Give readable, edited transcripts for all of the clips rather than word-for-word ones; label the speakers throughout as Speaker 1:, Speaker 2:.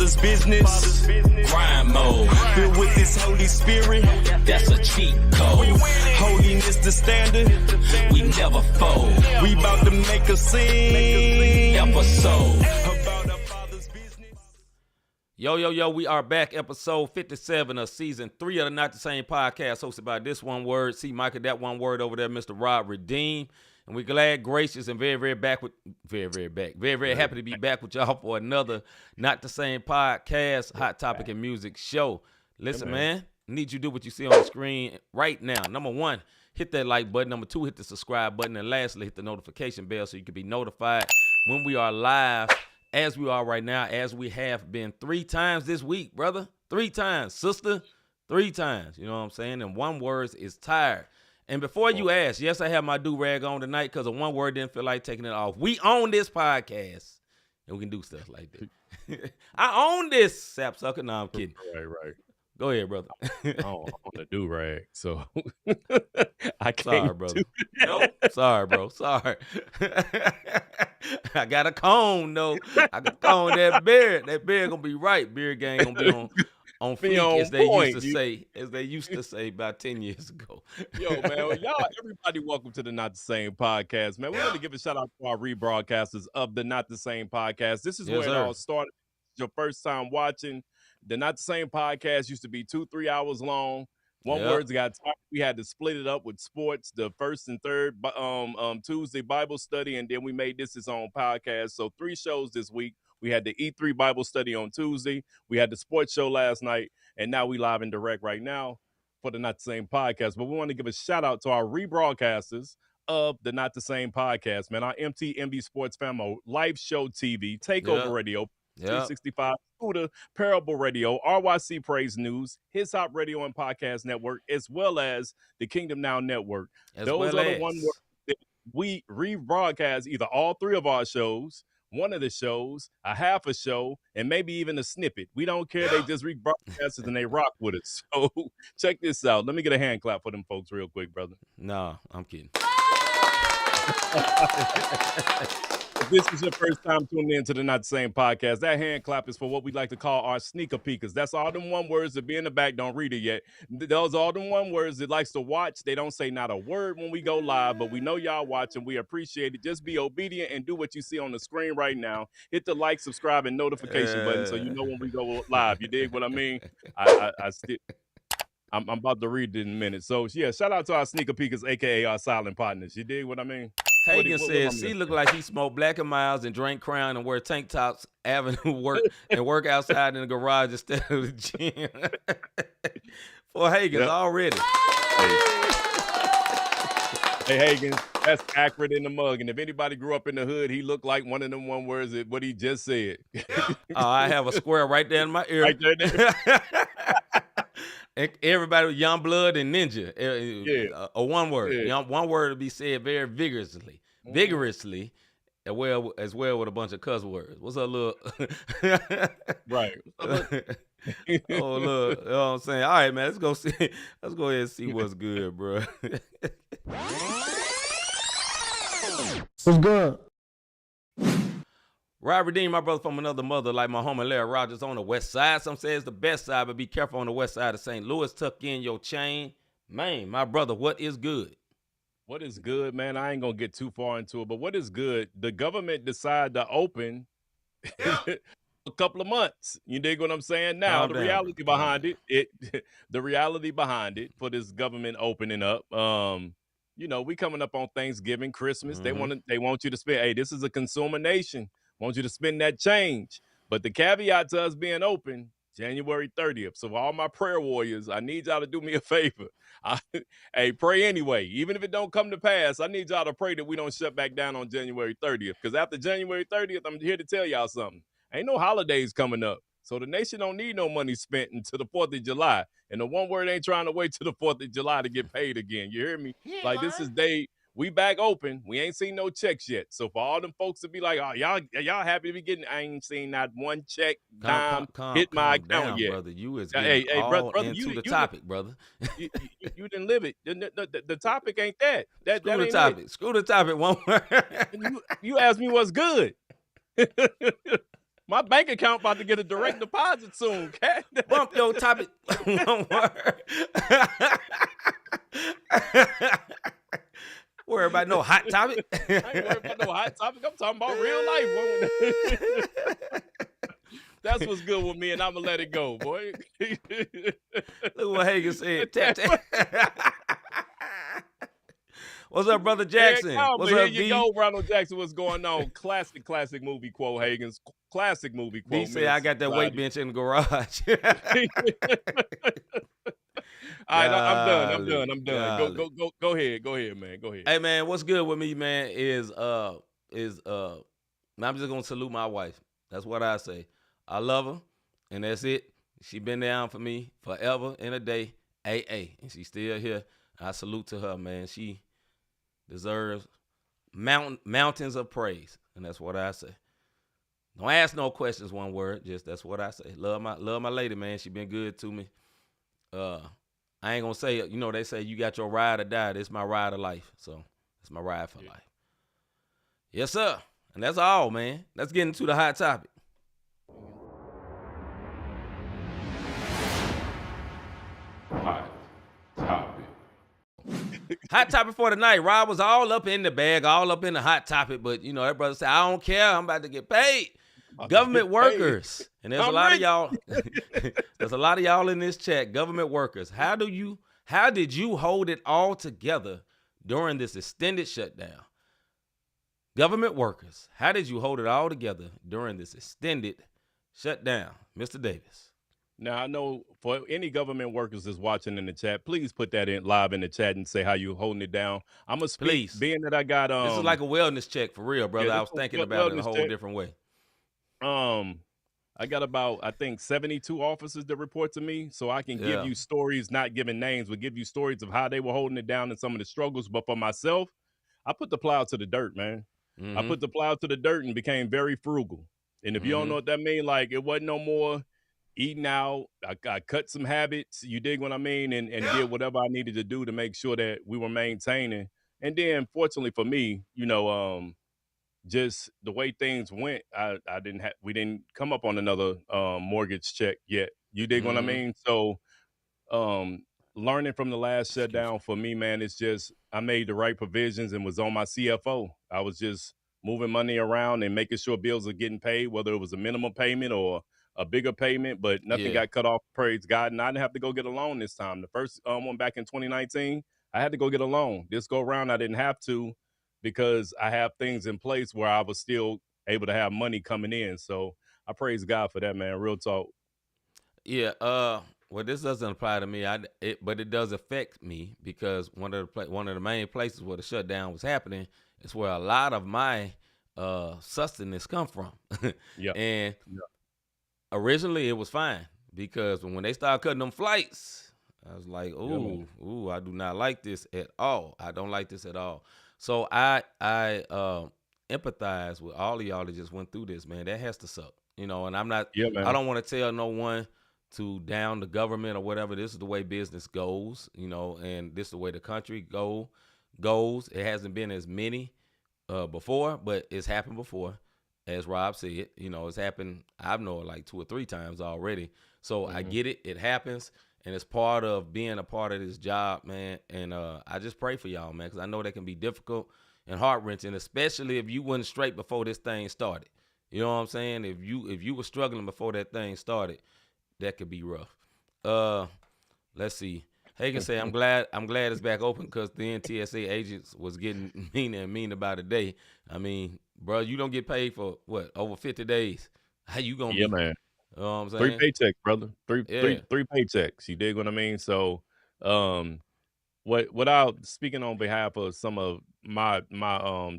Speaker 1: Father's business. Crime mode. Filled with this Holy Spirit. That's a cheat code. Holiness the standard. We never fold. We about to make a scene. Episode. About our Father's business.
Speaker 2: Yo, we are back, episode 57 of season 3 of the Not the Same Podcast, hosted by this one word, C-Micah, that one word over there, Mr. Rob Redeem. And we're glad, gracious, and very happy to be back with y'all for another Not the Same Podcast, hot topic and music show. Listen, man, I need you to do what you see on the screen right now. Number 1, hit that like button. Number 2, hit the subscribe button. And lastly, hit the notification bell so you can be notified when we are live, as we are right now, as we have been 3 times this week, brother. 3 times, sister. 3 times. You know what I'm saying? And one word is tired. And before you ask, yes, I have my do-rag on tonight because of one word didn't feel like taking it off. We own this podcast, and we can do stuff like that. I own this, sapsucker. No, I'm kidding.
Speaker 3: Right.
Speaker 2: Go ahead, brother.
Speaker 3: On the do-rag, so I can't.
Speaker 2: Sorry, brother. Nope. Sorry, bro. Sorry. I got a comb, though. I can comb that beard. That beard gonna be right. Beard gang gonna be on fleek, as they used to say about 10 years ago.
Speaker 3: Yo, man, y'all, everybody, welcome to the Not the Same Podcast, man. We want to give a shout out to our rebroadcasters of the Not the Same Podcast. This is where it all started. Your first time watching the Not the Same Podcast used to be 2-3 hours long. One words got tired. We had to split it up with sports, the first and third Tuesday Bible study, and then we made this its own podcast. So 3 shows this week. We had the E3 Bible study on Tuesday. We had the sports show last night, and now we live and direct right now for the Not the Same Podcast. But we want to give a shout out to our rebroadcasters of the Not the Same Podcast, man. Our MTMB Sports Family, Live Show TV, Takeover Radio, 365, Scooter, Parable Radio, RYC Praise News, His Hop Radio and Podcast Network, as well as the Kingdom Now Network. Those are the one that we rebroadcast either all 3 of our shows, one of the shows, a half a show, and maybe even a snippet. We don't care. They just rebroadcast it and they rock with it. So check this out. Let me get a hand clap for them folks real quick, brother.
Speaker 2: No, I'm kidding.
Speaker 3: If this is your first time tuning in to the Not the Same Podcast, that hand clap is for what we like to call our sneaker peekers. That's all them one words that be in the back, don't read it yet. Those are all them one words that likes to watch. They don't say not a word when we go live, but we know y'all watching. We appreciate it. Just be obedient and do what you see on the screen right now. Hit the like, subscribe, and notification button so you know when we go live. You dig what I mean? I'm about to read it in a minute. So, yeah, shout out to our sneaker peekers, a.k.a. our silent partners. You dig what I mean?
Speaker 2: Hagen says, "C look like he smoked Black and Miles and drank Crown and wear tank tops, work outside in the garage instead of the gym." For Hagen's already.
Speaker 3: Hey, Hagen, that's accurate in the mug. And if anybody grew up in the hood, he looked like one of them one words that what he just said.
Speaker 2: I have a square right there in my ear.
Speaker 3: Right there.
Speaker 2: Everybody with Young Blood and Ninja. A one word.
Speaker 3: Yeah.
Speaker 2: One word to be said very vigorously. Vigorously, as well with a bunch of cuss words. What's up, little?
Speaker 3: Right.
Speaker 2: Oh, look. You know what I'm saying? All right, man. Let's go ahead and see what's good, bro.
Speaker 4: What's good?
Speaker 2: Rob Redeem, my brother from another mother, like my homie Larry Rogers on the west side. Some say it's the best side, but be careful on the west side of St. Louis. Tuck in your chain. Man, my brother, what is good?
Speaker 3: What is good, man? I ain't going to get too far into it, but what is good? The government decided to open a couple of months. You dig what I'm saying? Now, the reality behind it for this government opening up, we coming up on Thanksgiving, Christmas.
Speaker 2: Mm-hmm.
Speaker 3: They want you to spend, hey, this is a consumer nation. Want you to spend that change. But the caveat to us being open, January 30th. So for all my prayer warriors, I need y'all to do me a favor. Hey, pray anyway. Even if it don't come to pass, I need y'all to pray that we don't shut back down on January 30th. Because after January 30th, I'm here to tell y'all something. Ain't no holidays coming up. So the nation don't need no money spent until the 4th of July. And the one word ain't trying to wait till the 4th of July to get paid again. You hear me?
Speaker 4: Yeah,
Speaker 3: like, this is day we back open. We ain't seen no checks yet. So for all them folks to be like, oh, y'all happy to be getting, I ain't seen not one check dime hit my account
Speaker 2: down,
Speaker 3: yet.
Speaker 2: Brother. You is
Speaker 3: hey, brother,
Speaker 2: into the topic, brother.
Speaker 3: You didn't live it. The topic ain't that.
Speaker 2: Screw the topic. Screw the topic. One word.
Speaker 3: You asked me what's good. My bank account about to get a direct deposit soon, cat.
Speaker 2: Bump your topic. One word. Worry about no hot topic.
Speaker 3: I ain't worried about no hot topic. I'm talking about real life. That's what's good with me, and I'm going to let it go, boy.
Speaker 2: Look what Hagen said. Tap, tap. What's up, Brother Jackson? What's
Speaker 3: here
Speaker 2: up,
Speaker 3: you
Speaker 2: D?
Speaker 3: go, Ronald Jackson. What's going on? Classic movie quote, Hagen's. Classic movie quote.
Speaker 2: D say I got that weight bench in the garage.
Speaker 3: All right, I'm done. Go ahead, man. Go ahead.
Speaker 2: Hey, man, what's good with me, man, is I'm just gonna salute my wife. That's what I say. I love her, and that's it. She been down for me forever and a day, and she's still here. I salute to her, man. She deserves mountains of praise, and that's what I say. Don't ask no questions, one word. Just that's what I say. Love my lady, man. She been good to me. I ain't gonna say, they say you got your ride or die. This my ride of life. So it's my ride for life. Yes, sir. And that's all, man. Let's get into the hot topic.
Speaker 5: Hot topic.
Speaker 2: Hot topic for tonight. Rob was all up in the bag, all up in the hot topic, but that brother said, I don't care. I'm about to get paid. Government workers. And there's a lot of y'all. There's a lot of y'all in this chat. Government workers. How did you hold it all together during this extended shutdown? Government workers. How did you hold it all together during this extended shutdown? Mr. Davis.
Speaker 3: Now, I know for any government workers that's watching in the chat, please put that in live in the chat and say how you holding it down. I'm going to speak,
Speaker 2: please.
Speaker 3: Being that I got
Speaker 2: this is like a wellness check for real, brother.
Speaker 3: Yeah,
Speaker 2: I was thinking about it in a whole different way.
Speaker 3: I got about, I think, 72 officers that report to me, so I can give you stories, not giving names, but give you stories of how they were holding it down and some of the struggles. But for myself, I put the plow to the dirt, man.
Speaker 2: Mm-hmm.
Speaker 3: I put the plow to the dirt and became very frugal. And if you don't know what that means, like it wasn't no more eating out. I cut some habits, you dig what I mean, and did whatever I needed to do to make sure that we were maintaining. And then, fortunately for me, just the way things went, we didn't come up on another mortgage check yet. You dig what I mean? So, learning from the last shutdown for me, man, it's just I made the right provisions and was on my CFO. I was just moving money around and making sure bills are getting paid, whether it was a minimum payment or a bigger payment, but nothing got cut off, praise God. And I didn't have to go get a loan this time. The first one back in 2019, I had to go get a loan. This go around, I didn't have to because I have things in place where I was still able to have money coming in. So I praise God for that, man. Real talk.
Speaker 2: Yeah. Well, this doesn't apply to me, but it does affect me because one of the main places where the shutdown was happening is where a lot of my sustenance come from. And originally it was fine because when they started cutting them flights, I was like, ooh, I do not like this at all. I don't like this at all. So I empathize with all of y'all that just went through this, man. That has to suck, and I'm not. I don't want to tell no one to down the government or whatever. This is the way business goes, and this is the way the country goes. It hasn't been as many before, but it's happened before. As Rob said, it's happened. I've known it like 2 or 3 times already. So I get it. It happens. And it's part of being a part of this job, man. And I just pray for y'all, man, because I know that can be difficult and heart-wrenching, especially if you wasn't straight before this thing started. You know what I'm saying? If you were struggling before that thing started, that could be rough. Let's see. Hagen say, I'm glad it's back open because the NTSA agents was getting mean about a day. I mean, bro, you don't get paid for what, over 50 days? How you gonna be?
Speaker 3: Man.
Speaker 2: You know what I'm saying?
Speaker 3: 3 paychecks, brother. Three paychecks. You dig what I mean? So, without speaking on behalf of some of my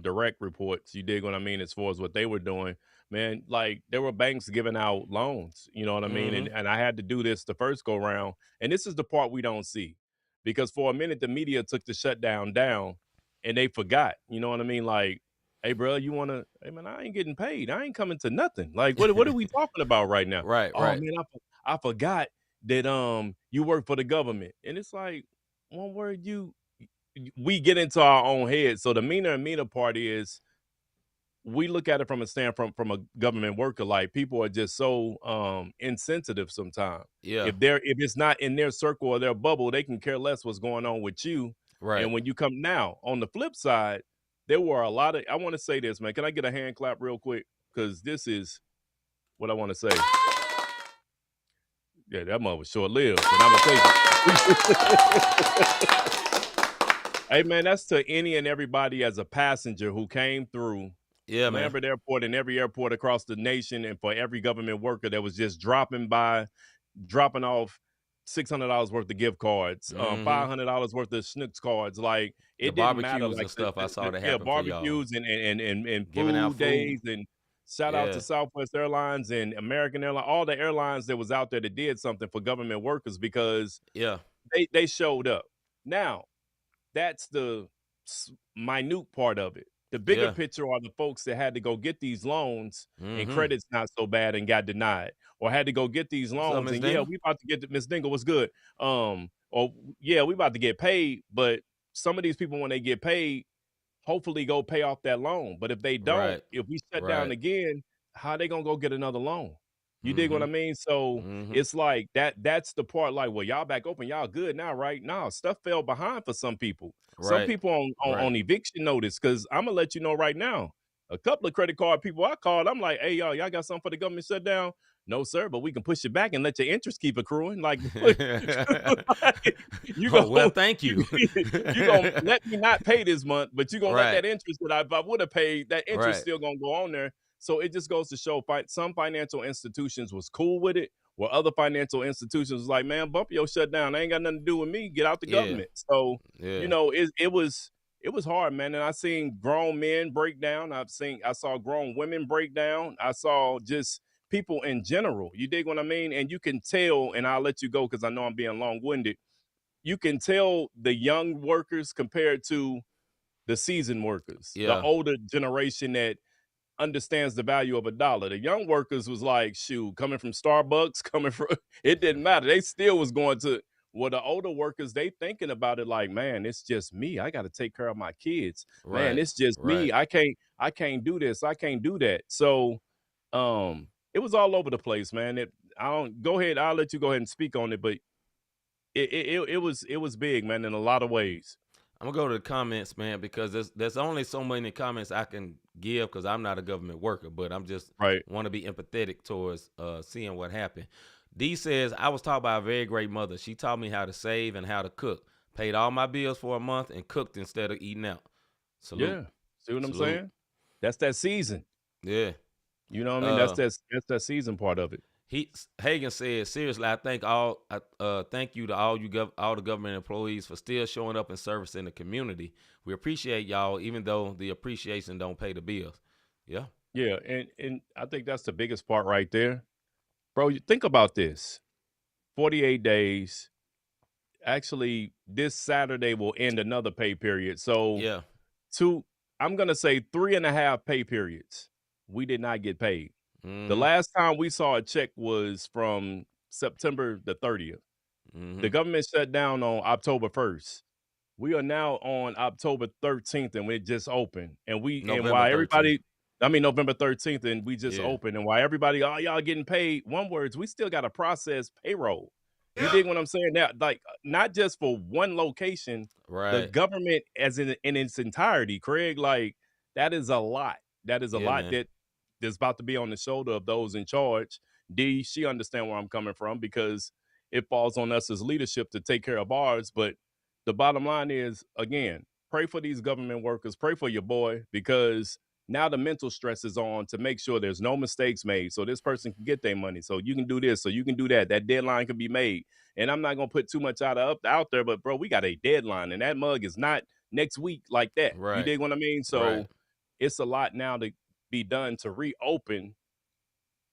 Speaker 3: direct reports, you dig what I mean, as far as what they were doing, man, like there were banks giving out loans, you know what I mean? And I had to do this the first go round. And this is the part we don't see because for a minute, the media took the shutdown down and they forgot, you know what I mean? Like, hey, bro, hey, man, I ain't getting paid. I ain't coming to nothing. Like, what are we talking about right now?
Speaker 2: Right.
Speaker 3: Man, I forgot that you work for the government. And it's like, one word, we get into our own head. So the meaner and meaner part is we look at it from a standpoint from a government worker, like people are just so insensitive sometimes.
Speaker 2: Yeah.
Speaker 3: If it's not in their circle or their bubble, they can care less what's going on with you.
Speaker 2: Right.
Speaker 3: And when you come now, on the flip side, there were a lot of, I want to say this, man. Can I get a hand clap real quick? Because this is what I want to say. Yeah, that mother was short-lived, but I'm gonna take it. Hey, man, that's to any and everybody as a passenger who came through Lambert Airport and every airport across the nation, and for every government worker that was just dropping off $600 worth of gift cards, $500 worth of Schnucks cards. Like, it didn't matter. Like
Speaker 2: and stuff I saw that happen.
Speaker 3: Barbecues and
Speaker 2: giving out
Speaker 3: food days, and shout out to Southwest Airlines and American Airlines, all the airlines that was out there that did something for government workers, because they showed up. Now, that's the minute part of it. The bigger picture are the folks that had to go get these loans and credit's not so bad and got denied, or had to go get these loans and we about to get Miss Dingle. What's good? We about to get paid, but some of these people, when they get paid, hopefully go pay off that loan. But if they don't, if we shut down again, how they gonna go get another loan? You dig what I mean? So it's like that's the part, like, well, y'all back open, y'all good now, right? No, stuff fell behind for some people. Some people on eviction notice, because I'm gonna let you know right now, a couple of credit card people I called, I'm like, hey, y'all got something for the government shutdown? No, sir, but we can push it back and let your interest keep accruing. Like,
Speaker 2: well, thank you.
Speaker 3: You gonna let me not pay this month, but you gonna let that interest that if I would have paid, that interest still gonna go on there. So it just goes to show some financial institutions was cool with it, where other financial institutions was like, man, bump your shutdown. They ain't got nothing to do with me. Get out the government. So, you know, it was hard, man. And I seen grown men break down. I saw grown women break down. I saw just people in general. You dig what I mean? And you can tell, and I'll let you go because I know I'm being long-winded. You can tell the young workers compared to the seasoned workers, the older generation that understands the value of a dollar. The young workers was like, shoot, coming from Starbucks, it didn't matter. They still was going to, well, the older workers, they thinking about it like, man, it's just me. I got to take care of my kids. Man, it's just me. I can't do this. I can't do that. So, it was all over the place, man. Go ahead. I'll let you go ahead and speak on it, but it was big, man, in a lot of ways.
Speaker 2: I'm gonna go to the comments, man, because there's only so many comments I can give because I'm not a government worker, but I'm just want to be empathetic towards seeing what happened. D says, I was taught by a very great mother. She taught me how to save and how to cook. Paid all my bills for a month and cooked instead of eating out. Salute.
Speaker 3: Yeah. See what I'm saying? That's that season.
Speaker 2: Yeah.
Speaker 3: You know what I mean? That's that season part of it.
Speaker 2: Hagen said, seriously, I thank you to all the government employees for still showing up and servicing the community. We appreciate y'all, even though the appreciation don't pay the bills. Yeah.
Speaker 3: Yeah, and I think that's the biggest part right there. Bro, you think about this. 48 days. Actually, this Saturday will end another pay period. So I'm going to say 3.5 pay periods. We did not get paid. The last time we saw a check was from September the 30th. The government shut down on October 1st. We are now on October 13th, and we just opened. And November 13th, and we just opened. And while everybody, y'all getting paid, we still got to process payroll. You dig what I'm saying? Now, like, not just for one location, the government as in its entirety, Craig, like, that is a lot. That is a lot that is about to be on the shoulder of those in charge. D, she understand where I'm coming from, because it falls on us as leadership to take care of ours. But the bottom line is, again, pray for these government workers, pray for your boy, because now the mental stress is on to make sure there's no mistakes made, so this person can get their money, so you can do this, so you can do that. That deadline can be made. And I'm not going to put too much out there, but, bro, we got a deadline, and that mug is not next week like that. You dig what I mean? So it's a lot now to be done to reopen.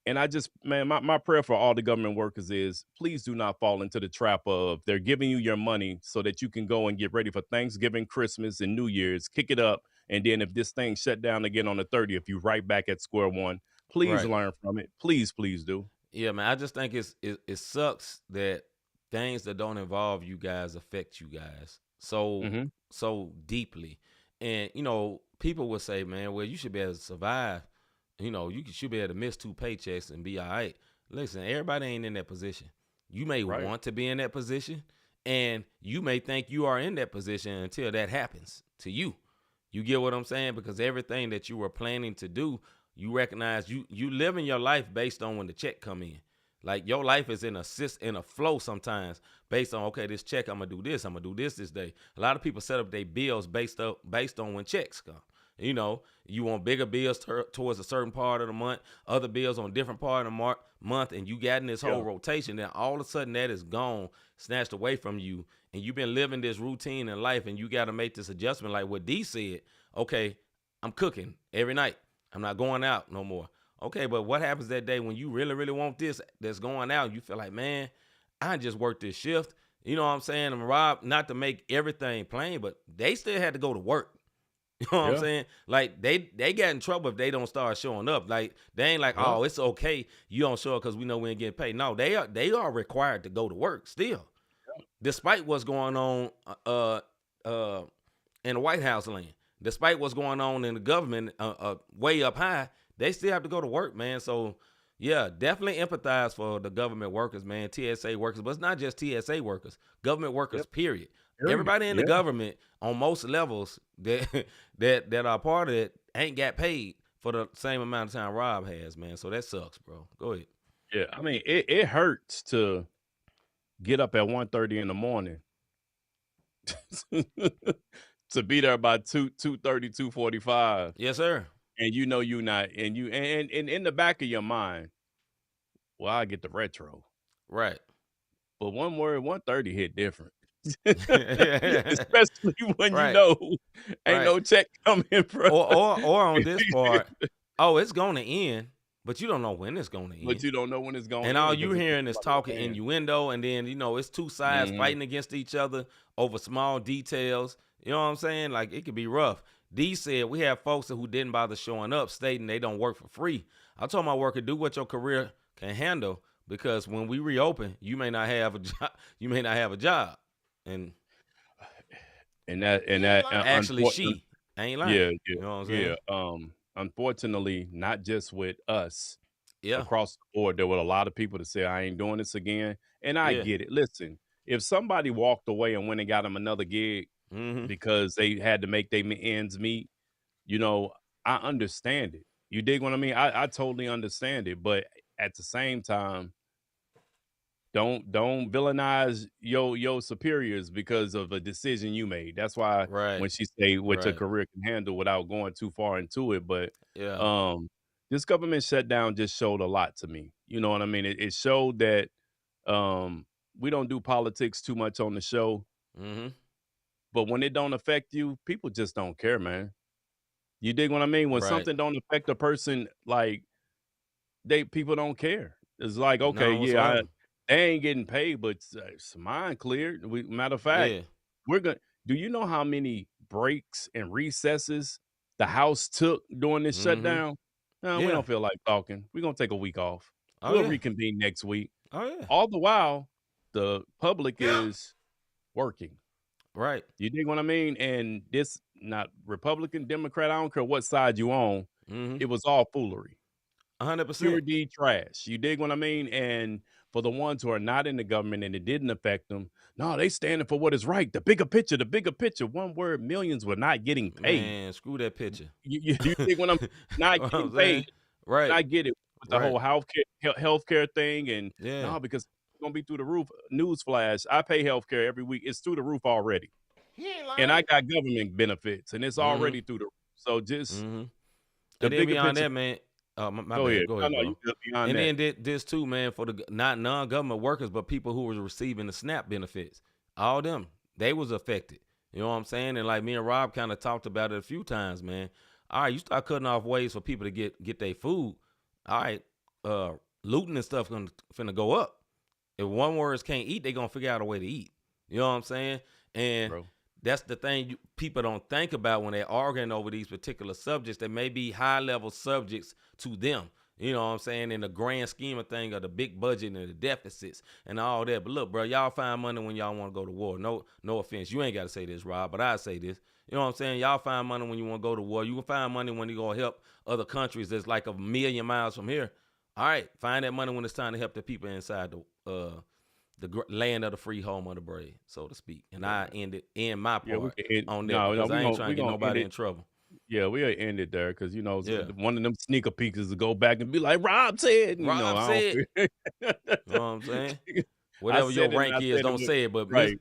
Speaker 3: And I just, man, my prayer for all the government workers is, please do not fall into the trap of they're giving you your money so that you can go and get ready for Thanksgiving, Christmas, and New Year's, kick it up. And then if this thing shut down again on the 30th, you right back at square one. Please learn from it. Please do.
Speaker 2: Yeah, man, I just think it sucks that things that don't involve you guys affect you guys so deeply. And, you know, people would say, man, well, you should be able to survive. You know, should be able to miss 2 paychecks and be all right. Listen, everybody ain't in that position. You may want to be in that position, and you may think you are in that position until that happens to you. You get what I'm saying? Because everything that you were planning to do, you recognize you living your life based on when the check come in. Like your life is in a flow sometimes based on, okay, this check, I'm gonna do this this day. A lot of people set up their bills based on when checks come. You know, you want bigger bills towards a certain part of the month, other bills on a different part of the month, and you got in this whole rotation. Then all of a sudden that is gone, snatched away from you, and you've been living this routine in life, and you got to make this adjustment. Like what D said, okay, I'm cooking every night. I'm not going out no more. Okay, but what happens that day when you really, really want this that's going out? You feel like, man, I just worked this shift. You know what I'm saying? And Rob, not to make everything plain, but they still had to go to work. You know what I'm saying? Like they got in trouble if they don't start showing up. Like they ain't like, oh, it's okay, you don't show up because we know we ain't getting paid. No, they are required to go to work still, despite what's going on in the White House land, despite what's going on in the government way up high. They still have to go to work, man. So yeah, definitely empathize for the government workers, man. TSA workers, but it's not just TSA workers, government workers. Period. Everybody in the government on most levels that are part of it ain't got paid for the same amount of time Rob has, man. So that sucks, bro. Go ahead.
Speaker 3: Yeah, I mean, it hurts to get up at 1:30 in the morning to be there by 2:30, 2:45.
Speaker 2: Yes, sir.
Speaker 3: And you know you not, and in the back of your mind, well, I get the retro.
Speaker 2: Right.
Speaker 3: But 1:30 hit different. Especially when you know ain't no check coming, bro.
Speaker 2: Or on this part, oh, it's gonna end, but you don't know when it's gonna end.
Speaker 3: But you don't know when it's gonna end.
Speaker 2: And all you hearing is talking innuendo, and then it's two sides fighting against each other over small details. You know what I'm saying? Like it could be rough. D said we have folks who didn't bother showing up, stating they don't work for free. I told my worker, do what your career can handle, because when we reopen, you may not have a job. You may not have a job. And
Speaker 3: that
Speaker 2: actually she ain't lying.
Speaker 3: Yeah.
Speaker 2: You know what I'm saying?
Speaker 3: Yeah. Unfortunately, not just with us.
Speaker 2: Yeah.
Speaker 3: Across the board, there were a lot of people that say I ain't doing this again, and I get it. Listen, if somebody walked away and went and got them another gig because they had to make their ends meet, I understand it. You dig what I mean? I totally understand it, but at the same time, don't villainize your superiors because of a decision you made. That's why when she say what your career can handle without going too far into it. But this government shutdown just showed a lot to me. You know what I mean? It showed that we don't do politics too much on the show. But when it don't affect you, people just don't care, man. You dig what I mean? When something don't affect a person, like people don't care. It's like, okay, they ain't getting paid, but mine cleared. Matter of fact, we're gonna. Do you know how many breaks and recesses the House took during this shutdown? No, we don't feel like talking. We're gonna take a week off. We'll reconvene next week. All the while, the public is working.
Speaker 2: Right.
Speaker 3: You dig what I mean? And this, not Republican, Democrat, I don't care what side you on. It was all foolery.
Speaker 2: 100%.
Speaker 3: Pure D trash. You dig what I mean? And for the ones who are not in the government and it didn't affect them, no, they standing for what is right. The bigger picture, the bigger picture. One word, millions were not getting paid.
Speaker 2: Man, screw that picture.
Speaker 3: You dig what I'm not getting paid?
Speaker 2: Right.
Speaker 3: I get it with the whole healthcare thing, and no, because it's gonna be through the roof. Newsflash: I pay healthcare every week. It's through the roof already, and I got government benefits, and it's already through the roof. So just
Speaker 2: and then beyond that, man. My
Speaker 3: go
Speaker 2: bad.
Speaker 3: ahead.
Speaker 2: Go ahead,
Speaker 3: no,
Speaker 2: and then this too, man, for the not non-government workers, but people who were receiving the SNAP benefits. All them, they was affected. You know what I'm saying? And like me and Rob kind of talked about it a few times, man. All right, you start cutting off ways for people to get their food. All right, looting and stuff finna go up. If one words can't eat, they gonna figure out a way to eat. You know what I'm saying? And that's the thing people don't think about when they're arguing over these particular subjects that may be high-level subjects to them. You know what I'm saying? In the grand scheme of things of the big budget and the deficits and all that. But look, bro, y'all find money when y'all want to go to war. No offense. You ain't got to say this, Rob, but I say this. You know what I'm saying? Y'all find money when you want to go to war. You can find money when you go help other countries that's like 1 million miles from here. All right, find that money when it's time to help the people inside the land of the free, home of the brave, so to speak. And I end my part on that because I ain't trying to get nobody in trouble.
Speaker 3: Yeah, we'll end it there because, one of them sneaker peeks is to go back and be like, Rob said.
Speaker 2: Rob said. You know what I'm saying? Whatever your rank is, don't say it. But rank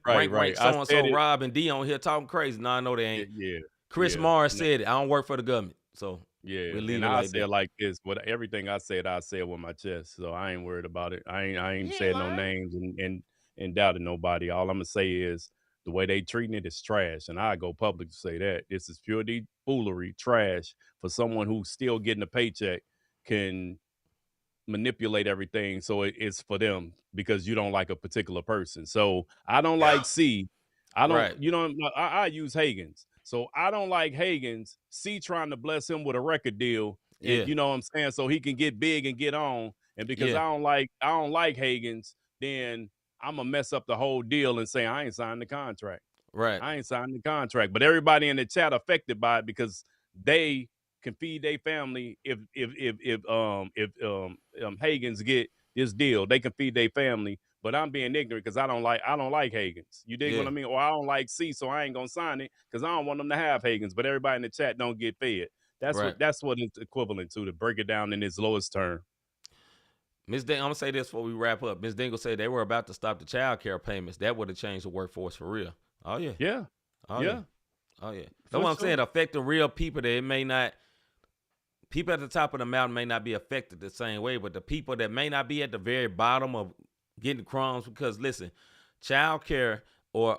Speaker 2: so-and-so Rob and D on here talking crazy. No, I know they ain't. Yeah. Chris Morris said it. I don't work for the government. So, we'll leave it like that. I said like this. Everything I said with my chest. So, I ain't worried about it. I ain't said no names and doubted nobody. All I'm going to say is, the way they treating it is trash, and I go public to say that. This is pure foolery, trash, for someone who's still getting a paycheck can manipulate everything so it's for them because you don't like a particular person. So I don't like C. I don't, I use Higgins. So I don't like Higgins. C trying to bless him with a record deal, and, you know what I'm saying, so he can get big and get on. And because I don't like Higgins, then I'm going to mess up the whole deal and say, I ain't signed the contract. Right.
Speaker 3: I ain't signed the contract. But everybody in the chat affected by it because they can feed their family. If Higgins get this deal, they can feed their family. But I'm being ignorant because I don't like Higgins. You dig what I mean? Or I don't like C, so I ain't going to sign it because I don't want them to have Higgins. But everybody in the chat don't get fed. That's what it's equivalent to break it down in its lowest term.
Speaker 2: Ms. Dingle, I'm going to say this before we wrap up. Ms. Dingle said they were about to stop the child care payments. That would have changed the workforce for real. Oh, yeah.
Speaker 3: Yeah.
Speaker 2: Oh, yeah. Oh, yeah. That's what I'm saying. Affecting real people that it may not – people at the top of the mountain may not be affected the same way, but the people that may not be at the very bottom of getting crumbs because, listen, child care or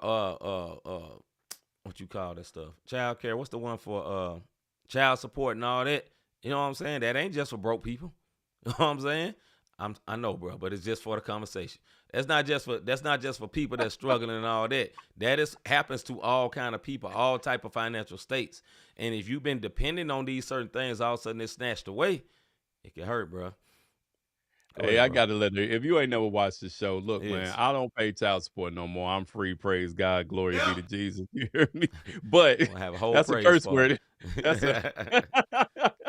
Speaker 2: what you call that stuff? Child care, what's the one for child support and all that? You know what I'm saying? That ain't just for broke people. You know what I'm saying? I know, bro, but it's just for the conversation. That's not just for people that's struggling and all that. That happens to all kind of people, all type of financial states. And if you've been depending on these certain things, all of a sudden it's snatched away, it can hurt, bro.
Speaker 3: I got to let her. If you ain't never watched the show, look, man, I don't pay child support no more. I'm free. Praise God. Glory be to Jesus. You hear me? But
Speaker 2: have a whole
Speaker 3: that's a curse word. That's
Speaker 2: a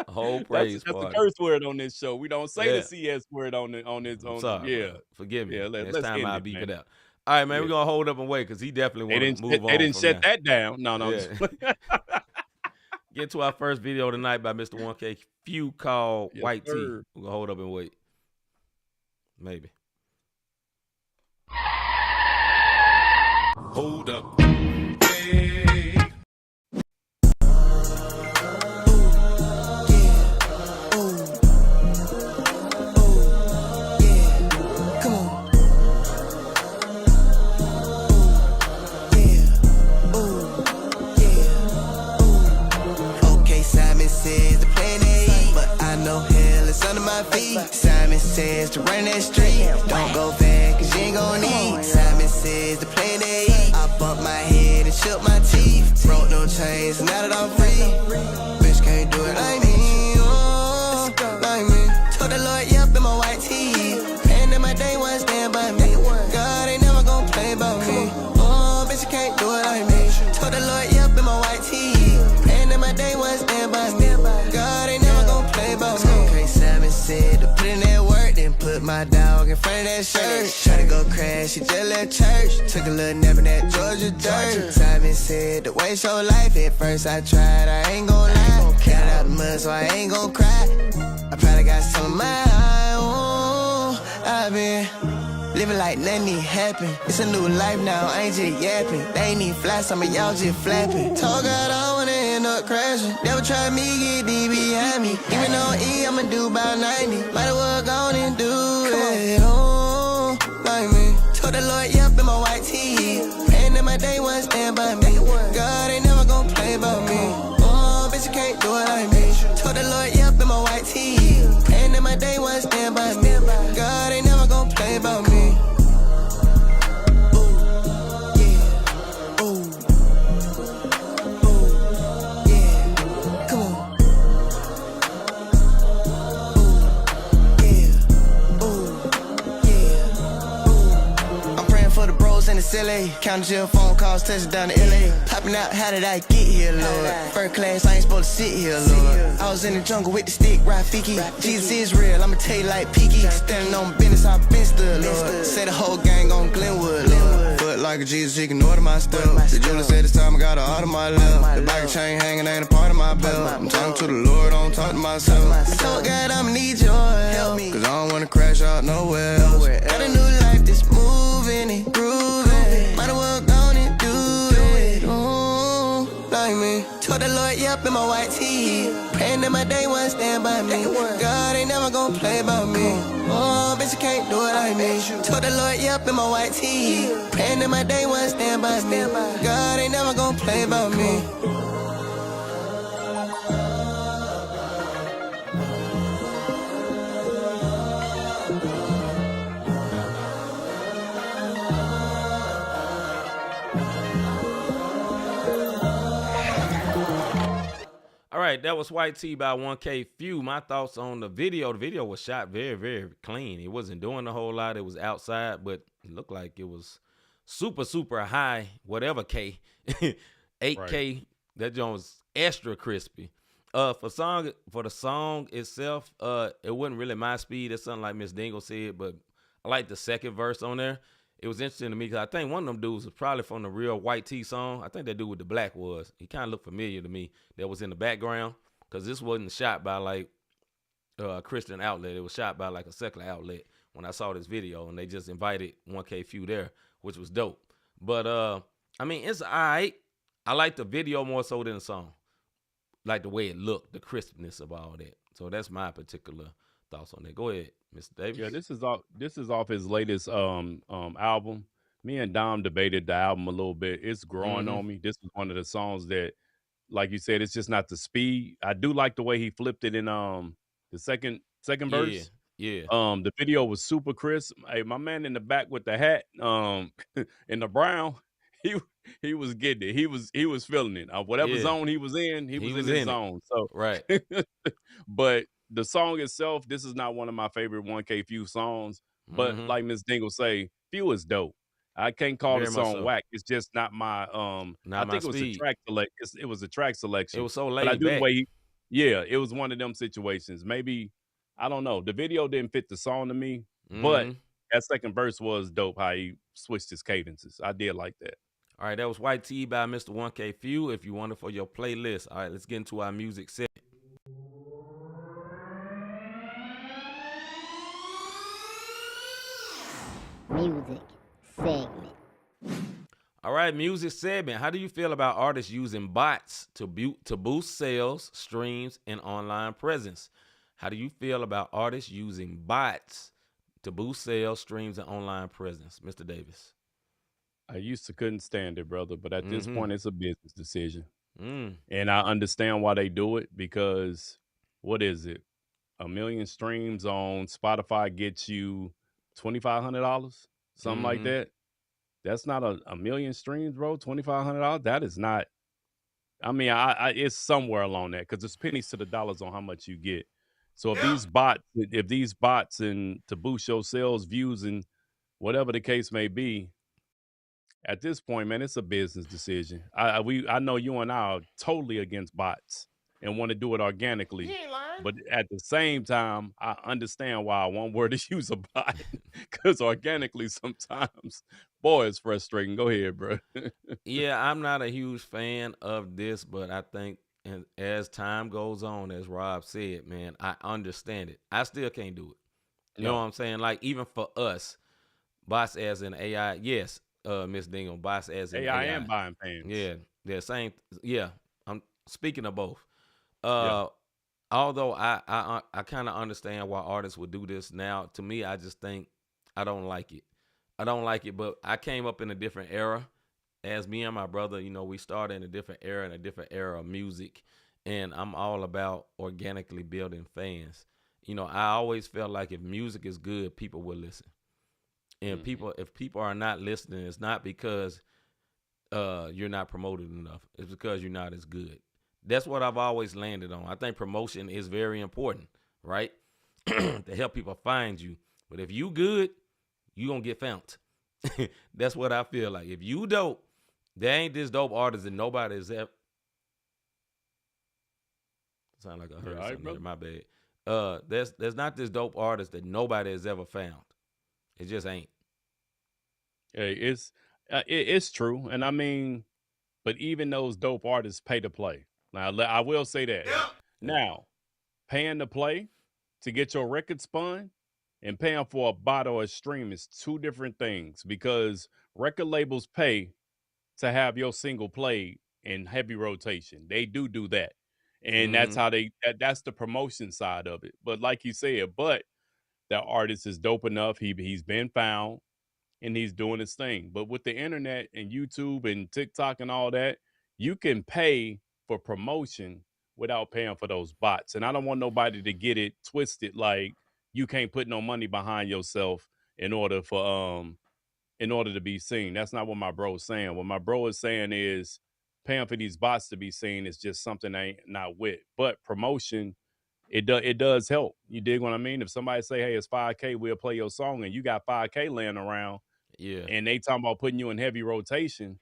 Speaker 2: whole praise.
Speaker 3: That's a curse word on this show. We don't say the CS word on this.
Speaker 2: Sorry,
Speaker 3: yeah,
Speaker 2: bro. Forgive me.
Speaker 3: Yeah,
Speaker 2: next time I'll beep it out. All right, man. We're gonna hold up and wait because he definitely want to move on.
Speaker 3: They didn't shut that down. No.
Speaker 2: Yeah. Get to our first video tonight by Mr. 1K Few called White Tea. We're gonna hold up and wait. Maybe.
Speaker 1: Hold up. Hey.
Speaker 6: Under my feet, Simon says to run that street. Don't go back, cause you ain't gon' need. Simon says to play that eat. I bumped my head and shook my teeth. Broke no chains, now that I'm free. Bitch can't do it like me, like me. Told the Lord, yep, in my white tee. And then my day one stand by me. God ain't never gon' play about me. Oh, bitch, you can't do it like me. Told the Lord, yep, in my white tee. And then my day one stand by me. God ain't never gon' play about me. Said to put in that work, then put my dog in front of that shirt. Try to go crash, she just left church. Took a little nap in that Georgia dirt. Simon said to waste your life. At first I tried, I ain't gon' lie. Got out the mud, so I ain't gon' cry. I probably got some of my eye. Ooh, I've been living like nothing ain't happen. It's a new life now, I ain't just yapping. They ain't even fly, some of y'all just flapping. Told God I wanna end up crashing. Never try me, get D behind me. Even on E, I'ma do about 90. Might as well go on and do it. Oh, like me. Told the Lord, yep, in my white tee. And then my day one stand by me. God ain't never gon' play about me. Oh, bitch, you can't do it like me. Told the Lord, yep, in my white tee. And then my day one stand by me. God ain't never gon' play about me. the silly. Counting your phone calls, touching down to LA. Popping out, how did I get here, Lord? First class, I ain't supposed to sit here, Lord. I was in the jungle with the stick, Rafiki. Jesus is real, I'ma tell you like Peaky. Standing on business, I've been stood, Lord. Say the whole gang on Glenwood, Lord. Foot like a Jesus, he can order my stuff. The jeweler said it's time I got an order my love. The bag of chain hanging ain't a part of my belt. I'm talking to the Lord, I don't talk to myself. I told God I'ma need your help, cause I don't wanna crash out nowhere else. Got a new life that's moving and grooving. Might as well go on and do it. Ooh, like me. Told the Lord, yep, in my white tee. Praying that my day one stand by me. God ain't never gonna play about me. Oh, bitch, you can't do it like me. Told the Lord, yep, in my white tee. Praying that my day one stand by me. God ain't never gonna play about me.
Speaker 2: All right, that was White Tee by 1K Few. My thoughts on the video. The video was shot very, very clean. It wasn't doing a whole lot. It was outside, but it looked like it was super, super high, whatever K. 8K. Right. That joint was extra crispy. For the song itself, it wasn't really my speed. It's something like Miss Dingle said, but I like the second verse on there. It was interesting to me because I think one of them dudes was probably from the real White Tee song. I think that dude with the black was. He kind of looked familiar to me. That was in the background because this wasn't shot by like a Christian outlet. It was shot by like a secular outlet when I saw this video, and they just invited 1K Few there, which was dope. But I mean, it's all right. I like the video more so than the song. Like the way it looked, the crispness of all that. So that's my particular thoughts on that. Go ahead, Mr. Davis.
Speaker 3: Yeah, this is off his latest album. Me and Dom debated the album a little bit. It's growing on me. This is one of the songs that, like you said, it's just not the speed. I do like the way he flipped it in the second verse.
Speaker 2: Yeah.
Speaker 3: The video was super crisp. Hey, my man in the back with the hat, in the brown, he was getting it. He was feeling it. Whatever zone he was in, he was in his zone. So
Speaker 2: right.
Speaker 3: But the song itself, this is not one of my favorite 1K Few songs. But like Miss Dingle say, Few is dope. I can't call the song whack. It's just not my I think it was a track select. It was a track selection.
Speaker 2: It was so laid
Speaker 3: back.
Speaker 2: The way
Speaker 3: it was one of them situations. Maybe I don't know. The video didn't fit the song to me, but that second verse was dope. How he switched his cadences. I did like that.
Speaker 2: All right, that was White Tee by Mr. 1K Few. If you want it for your playlist. All right, let's get into our music segment.
Speaker 7: Music segment.
Speaker 2: All right, music segment. How do you feel about artists using bots to boost sales, streams, and online presence? How do you feel about artists using bots to boost sales, streams, and online presence? Mr. Davis.
Speaker 3: I used to couldn't stand it, brother, but at this point, it's a business decision. And I understand why they do it because, what is it? 1 million streams on Spotify gets you $2,500, something like that. That's not a million streams, bro. $2,500. That is not. I mean, I it's somewhere along that because there's pennies to the dollars on how much you get. So if these bots and to boost your sales, views, and whatever the case may be, at this point, man, it's a business decision. I know you and I are totally against bots and want to do it organically. But at the same time, I understand why I want word to use a bot because organically sometimes, boy, it's frustrating. Go ahead, bro.
Speaker 2: Yeah, I'm not a huge fan of this, but I think as time goes on, as Rob said, man, I understand it. I still can't do it. You know what I'm saying? Like, even for us, bots as in AI, yes, Miss Dingle, bots as in AI.
Speaker 3: and buying fans.
Speaker 2: Yeah, they're same. Yeah, I'm speaking of both. Although I kind of understand why artists would do this now. To me, I just think I don't like it. But I came up in a different era. As me and my brother, you know, we started in a different era of music, and I'm all about organically building fans. You know, I always felt like if music is good, people will listen. And if people are not listening, it's not because you're not promoted enough. It's because you're not as good. That's what I've always landed on. I think promotion is very important, right? To help people find you. But if you good, you gonna get found. That's what I feel like. If you dope, there ain't this dope artist that nobody has ever. Sound like I heard something there. My bad. There's not this dope artist that nobody has ever found. It just ain't.
Speaker 3: Hey, it's true, and I mean, but even those dope artists pay to play. Now, I will say that. Yeah. Now, paying to play to get your record spun and paying for a bot or a stream is two different things, because record labels pay to have your single played in heavy rotation. They do that. And that's how that's the promotion side of it. But like you said, but that artist is dope enough. He's been found and he's doing his thing. But with the internet and YouTube and TikTok and all that, you can pay for promotion without paying for those bots. And I don't want nobody to get it twisted like you can't put no money behind yourself in order to be seen. That's not what my bro is saying. What my bro is saying is paying for these bots to be seen is just something I ain't not with. But promotion, it does help. You dig what I mean? If somebody say, hey, it's 5K, we'll play your song, and you got 5K laying around, and they talking about putting you in heavy rotation,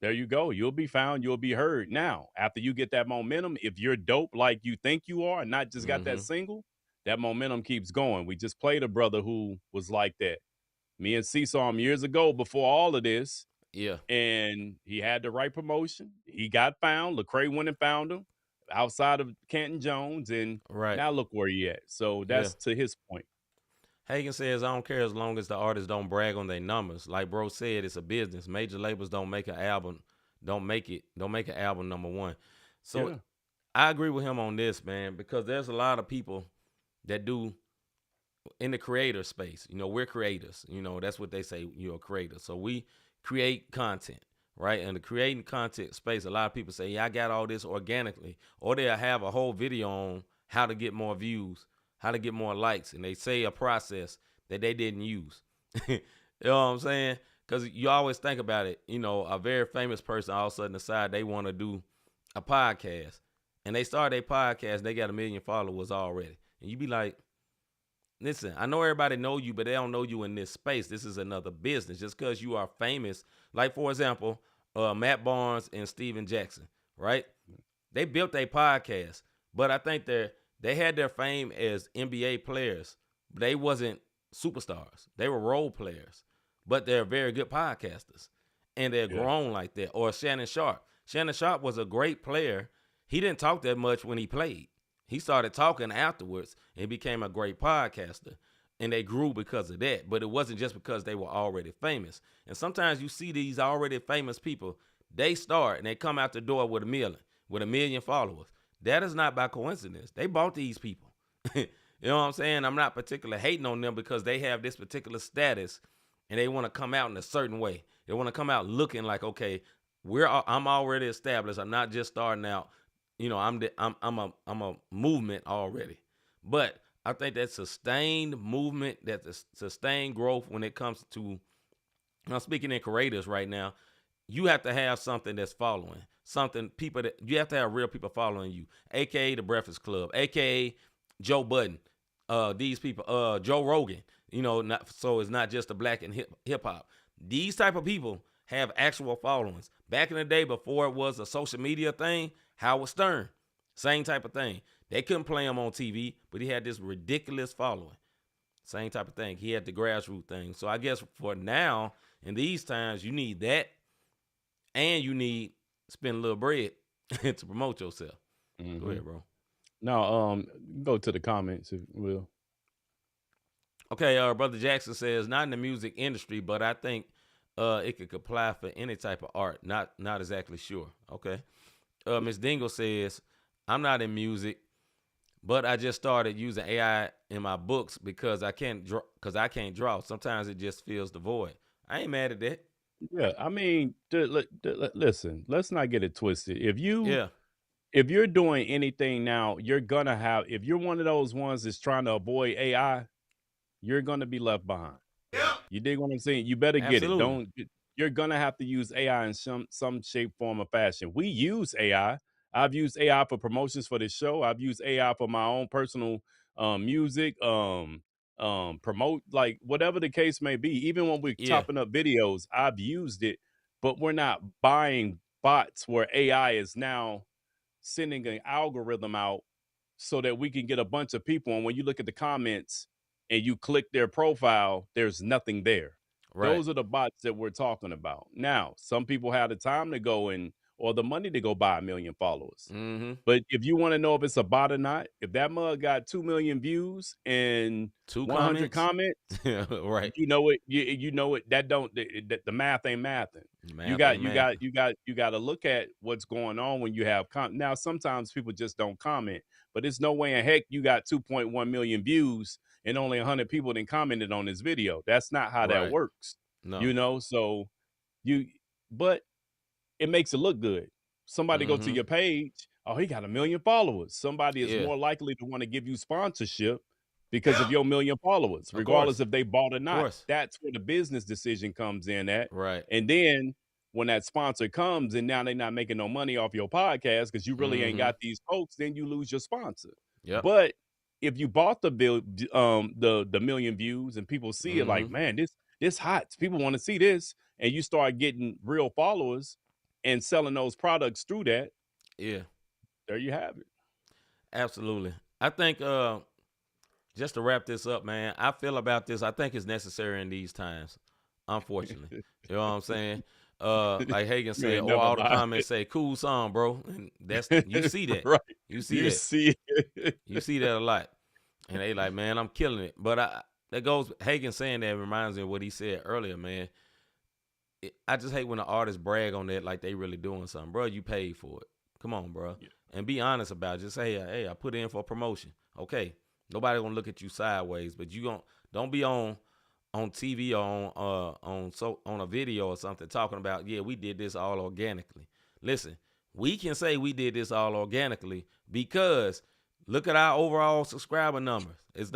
Speaker 3: there you go. You'll be found. You'll be heard. Now, after you get that momentum, if you're dope like you think you are and not just got that single, that momentum keeps going. We just played a brother who was like that. Me and C saw him years ago before all of this.
Speaker 2: Yeah.
Speaker 3: And he had the right promotion. He got found. Lecrae went and found him outside of Canton Jones. And now look where he at. So that's to his point.
Speaker 2: Hagen says, I don't care as long as the artists don't brag on their numbers. Like bro said, it's a business. Major labels don't make an album. Don't make an album number one. So I agree with him on this, man, because there's a lot of people that do in the creator space. You know, we're creators. You know, that's what they say, you're a creator. So we create content, right? In the creating content space, a lot of people say, yeah, I got all this organically. Or they'll have a whole video on how to get more views, how to get more likes, and they say a process that they didn't use. You know what I'm saying? Because you always think about it, you know, a very famous person all of a sudden decide they want to do a podcast. And they start their podcast, they got 1 million followers already. And you be like, listen, I know everybody know you, but they don't know you in this space. This is another business. Just because you are famous, like, for example, Matt Barnes and Steven Jackson, right? They built a podcast, but I think they had their fame as NBA players. But they wasn't superstars. They were role players, but they're very good podcasters, and they're grown like that. Or Shannon Sharp. Shannon Sharp was a great player. He didn't talk that much when he played. He started talking afterwards and became a great podcaster. And they grew because of that. But it wasn't just because they were already famous. And sometimes you see these already famous people, they start and they come out the door with 1 million followers. That is not by coincidence. They bought these people. You know what I'm saying? I'm not particularly hating on them because they have this particular status and they want to come out in a certain way. They want to come out looking like, okay, I'm already established. I'm not just starting out. You know, I'm a movement already. But I think that sustained movement, that the sustained growth when it comes to, I'm speaking in creators right now, you have to have something that's following. You have to have real people following you, a.k.a. The Breakfast Club, a.k.a. Joe Budden, these people, Joe Rogan, you know, so it's not just the black and hip hop. These type of people have actual followings. Back in the day, before it was a social media thing, Howard Stern, same type of thing. They couldn't play him on TV, but he had this ridiculous following. Same type of thing. He had the grassroots thing. So I guess for now, in these times, you need that, and you need spend a little bread to promote yourself. Mm-hmm. Go ahead, bro.
Speaker 3: Now, go to the comments, if you will.
Speaker 2: Okay, Brother Jackson says, not in the music industry, but I think it could apply for any type of art. Not exactly sure. Okay. Miss Dingle says, I'm not in music, but I just started using AI in my books because I can't draw. Sometimes it just fills the void. I ain't mad at that.
Speaker 3: Yeah, I mean, listen, let's not get it twisted. If you're doing anything now, you're gonna have, if you're one of those ones that's trying to avoid AI, you're gonna be left behind. Yeah. You dig what I'm saying? You better get it. You're gonna have to use AI in some shape, form, or fashion. We use AI. I've used AI for promotions for this show. I've used AI for my own personal music, promote, like whatever the case may be. Even when we're chopping up videos, I've used it, but we're not buying bots where AI is now sending an algorithm out so that we can get a bunch of people. And when you look at the comments and you click their profile, there's nothing there. Right. Those are the bots that we're talking about. Now, some people have the time to go or the money to go buy 1 million followers. Mm-hmm. But if you want to know if it's a bot or not, if that mug got 2 million views and 100 comments,
Speaker 2: right?
Speaker 3: You know it. You know it. That don't. The math ain't mathing. You got to look at what's going on when you have now. Sometimes people just don't comment, but it's no way in heck you got 2.1 million views and only 100 people then commented on this video. That's not how that works. No. You know. So but it makes it look good. Somebody go to your page. Oh, he got 1 million followers. Somebody is more likely to want to give you sponsorship because of your 1 million followers, regardless if they bought or not. That's where the business decision comes in at.
Speaker 2: Right.
Speaker 3: And then when that sponsor comes and now they're not making no money off your podcast because you really ain't got these folks, then you lose your sponsor.
Speaker 2: Yep.
Speaker 3: But if you bought the 1 million views and people see it like, man, this hot. People want to see this, and you start getting real followers and selling those products through that.
Speaker 2: Yeah.
Speaker 3: There you have it.
Speaker 2: Absolutely. I think just to wrap this up, man, I feel about this. I think it's necessary in these times, unfortunately. You know what I'm saying? Like Hagen said, or all the comments say, cool song, bro. And that's you see that.
Speaker 3: Right.
Speaker 2: You see it. You see that a lot. And they like, man, I'm killing it. But that goes, Hagen saying that reminds me of what he said earlier, man. I just hate when the artists brag on that like they really doing something. Bro, you paid for it. Come on, bro. Yeah. And be honest about it. Just say, hey, I put in for a promotion. Okay. Nobody gonna look at you sideways, but you don't be on TV or on a video or something talking about, we did this all organically. Listen, we can say we did this all organically because look at our overall subscriber numbers. It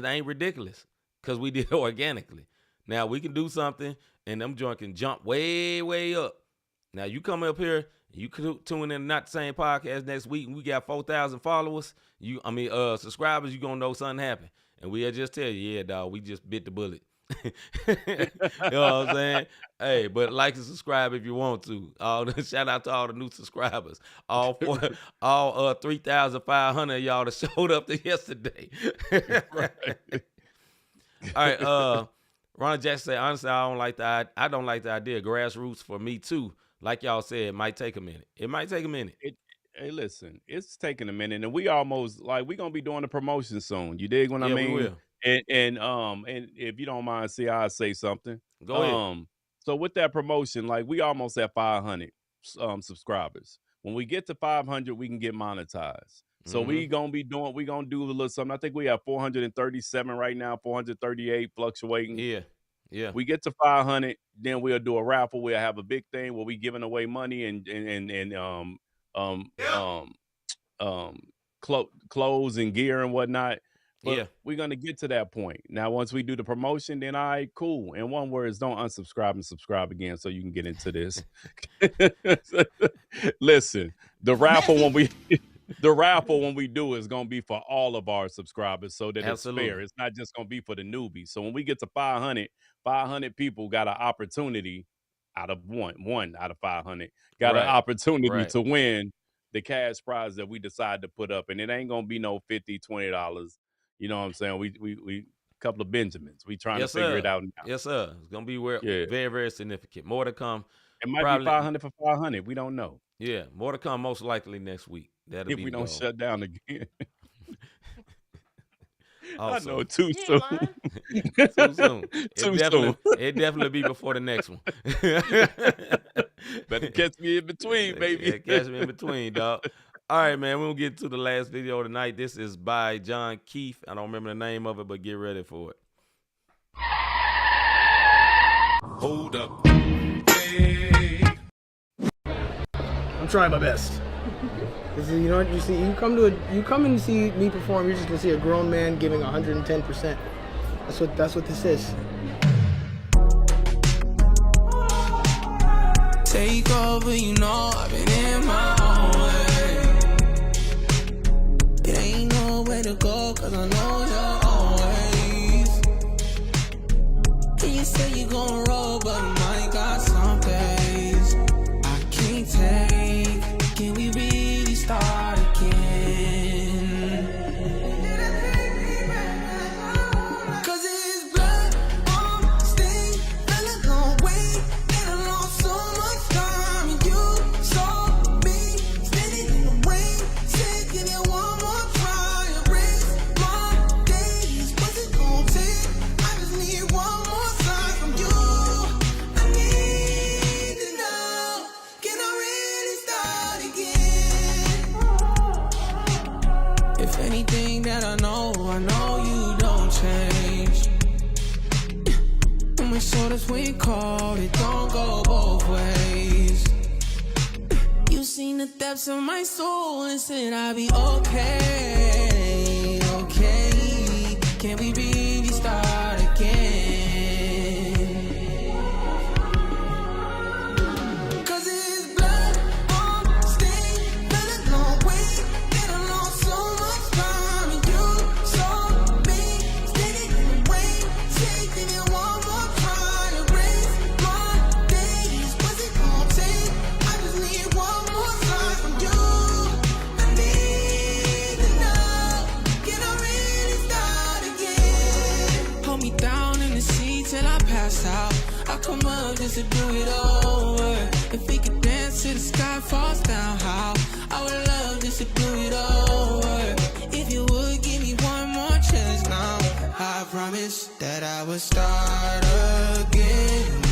Speaker 2: ain't ridiculous because we did it organically. Now we can do something and them joint can jump way, way up. Now you come up here, you could tune in Not the Same Podcast next week, and we got 4,000 followers. Subscribers. You gonna know something happened, and we'll just tell you, dog, we just bit the bullet. You know what I'm saying? Hey, but like and subscribe if you want to. Shout out to all the new subscribers. All 3,500 of y'all that showed up to yesterday. All right, Ron Jackson said, honestly, I don't like the idea. Grassroots for me too. Like y'all said, it might take a minute.
Speaker 3: Hey, listen, it's taking a minute, and we almost we gonna be doing a promotion soon. You dig what I mean?
Speaker 2: We will.
Speaker 3: And if you don't mind, I'll say something.
Speaker 2: Go ahead.
Speaker 3: So with that promotion, we almost at 500 subscribers. When we get to 500, we can get monetized. So we gonna do a little something. I think we have 437 right now, 438 fluctuating.
Speaker 2: Yeah.
Speaker 3: We get to 500, then we'll do a raffle. We'll have a big thing where we giving away money and clothes and gear and whatnot. But we're gonna get to that point. Now, once we do the promotion, then all right, cool. And one word is don't unsubscribe and subscribe again so you can get into this. Listen, the raffle when we do is going to be for all of our subscribers so that it's fair. It's not just going to be for the newbies. So when we get to 500 people got an opportunity out of one out of 500 got an opportunity to win the cash prize that we decide to put up. And it ain't going to be no $50, $20. You know what I'm saying? We couple of Benjamins. We trying to figure it out now.
Speaker 2: Yes, sir. It's going to be very, very significant. More to come.
Speaker 3: It might be 500 for 500. We don't know.
Speaker 2: Yeah, more to come most likely next week.
Speaker 3: If we don't shut down again.
Speaker 2: Also,
Speaker 3: I know, too soon.
Speaker 2: Too soon. It definitely be before the next one.
Speaker 3: Better catch me in between, baby.
Speaker 2: Yeah, catch me in between, dog. All right, man, we'll get to the last video tonight. This is by John Keith. I don't remember the name of it, but get ready for it.
Speaker 1: Hold up. Hey.
Speaker 4: I'm trying my best. This is, you know what you see? You come and see me perform. You're just gonna see a grown man giving 110%. That's what this is.
Speaker 8: Take over, you know I've been in my own way. It ain't nowhere to go, 'cause I know your own ways. the depths of my soul and said I'll be okay, okay. Can we really start again? Just to do it over. If we could dance till the sky falls down, how I would love just to do it over. If you would give me one more chance now, I promise that I would start again.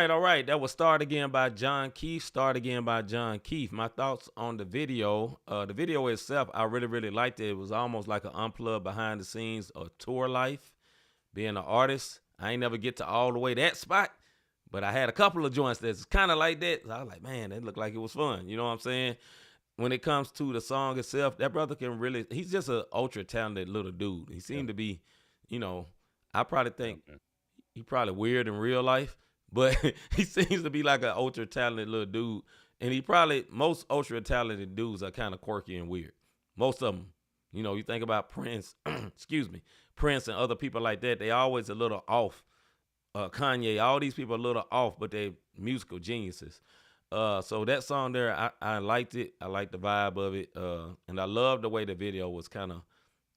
Speaker 2: All right. That was Start Again by John Keith. Start Again by John Keith. My thoughts on the video. The video itself, I really, really liked it. It was almost like an unplugged behind the scenes of tour life. Being an artist, I ain't never get to all the way that spot, but I had a couple of joints that's kind of like that. So I was like, man, that looked like it was fun. You know what I'm saying? When it comes to the song itself, that brother can really, he's just an ultra talented little dude. He seemed to be, you know, I probably think he probably weird in real life, but he seems to be like an ultra talented little dude. And most ultra talented dudes are kind of quirky and weird. Most of them, you know, you think about Prince, Prince and other people like that, they always a little off. Kanye, all these people are a little off, but they're musical geniuses. So that song there, I liked it. I liked the vibe of it. And I loved the way the video was kind of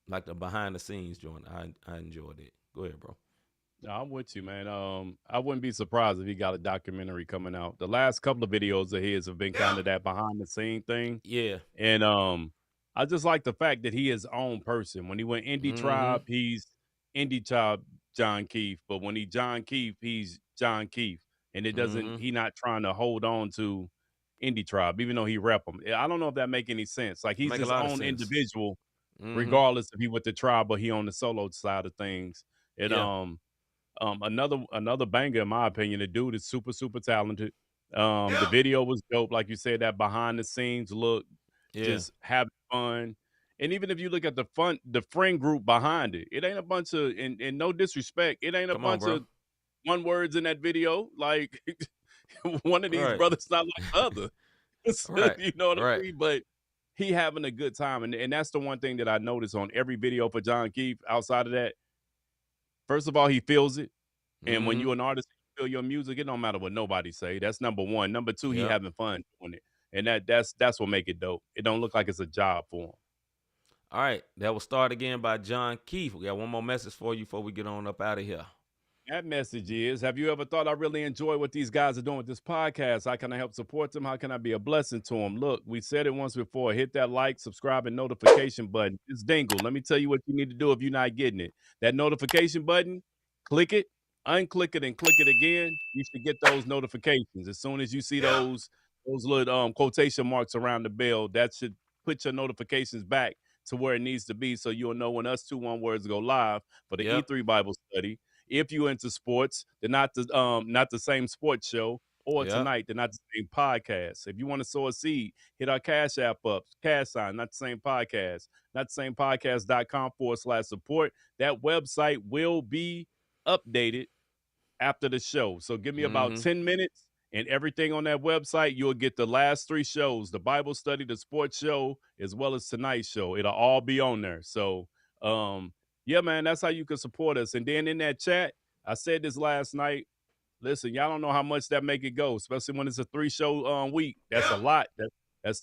Speaker 2: like the behind the scenes joint. I enjoyed it. Go ahead, bro.
Speaker 3: No, I'm with you, man. I wouldn't be surprised if he got a documentary coming out. The last couple of videos of his have been kind of that behind the scene thing.
Speaker 2: Yeah.
Speaker 3: And I just like the fact that he is his own person. When he went Indie Tribe, he's Indie Tribe John Keith. But when he John Keith, he's John Keith. And it doesn't, he not trying to hold on to Indie Tribe, even though he rep them. I don't know if that make any sense. Like he's his own individual, regardless if he with the tribe or he on the solo side of things. And another banger, in my opinion. The dude is super, super talented. The video was dope. Like you said, that behind the scenes look, just having fun. And even if you look at the friend group behind it, it ain't a bunch of, and no disrespect, it ain't a bunch of one words in that video. Like one of these brothers not like the other. You know what I mean? But he having a good time. And that's the one thing that I noticed on every video for John Keith outside of that. First of all, he feels it. And when you're an artist, you feel your music, it don't matter what nobody say. That's number one. Number two, he having fun doing it. And that's what make it dope. It don't look like it's a job for him.
Speaker 2: All right. That will Start Again by John Keith. We got one more message for you before we get on up out of here.
Speaker 3: That message is, have you ever thought I really enjoy what these guys are doing with this podcast? How can I help support them? How can I be a blessing to them? Look, we said it once before. Hit that like, subscribe, and notification button. It's Dingle. Let me tell you what you need to do if you're not getting it. That notification button, click it, unclick it, and click it again. You should get those notifications. As soon as you see those those little quotation marks around the bell. That should put your notifications back to where it needs to be, so you'll know when us 2 1 words go live for the E3 Bible study. If you're into sports, they're not the same sports show, or tonight, they're not the same podcast. If you want to sow a seed, hit our Cash App up, cash sign, not the same podcast, not the same podcast.com/support. That website will be updated after the show. So give me about 10 minutes. And everything on that website, you'll get the last 3 shows, the Bible study, the sports show, as well as tonight's show. It'll all be on there. So, yeah, man, that's how you can support us. And then in that chat, I said this last night. Listen, y'all don't know how much that make it go, especially when it's a 3-show week. That's a lot. That's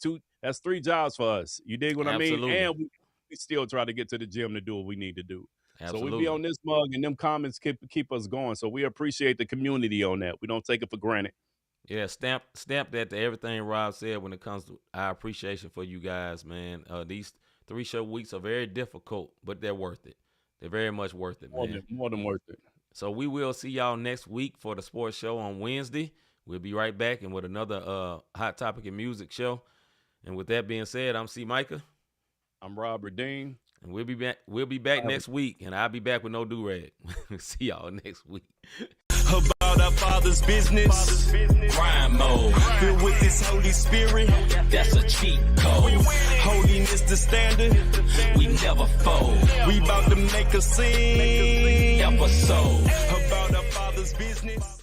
Speaker 3: 3 jobs for us. You dig what I mean? And we still try to get to the gym to do what we need to do. Absolutely. So we be on this mug, and them comments keep us going. So we appreciate the community on that. We don't take it for granted.
Speaker 2: Yeah, stamp that to everything Rob said when it comes to our appreciation for you guys, man. These 3-show weeks are very difficult, but they're worth it. They're very much worth it, man.
Speaker 3: More than worth it.
Speaker 2: So we will see y'all next week for the sports show on Wednesday. We'll be right back and with another hot topic and music show. And with that being said, I'm C-Micah.
Speaker 3: I'm Rob Redeem.
Speaker 2: And we'll be back. We'll be back next week, and I'll be back with no do-rag. See y'all next week.
Speaker 1: About our Father's business, rhyme mode, filled with His Holy Spirit, that's a cheat code. Holiness the standard, we never fold. We about to make a scene episode about our Father's business.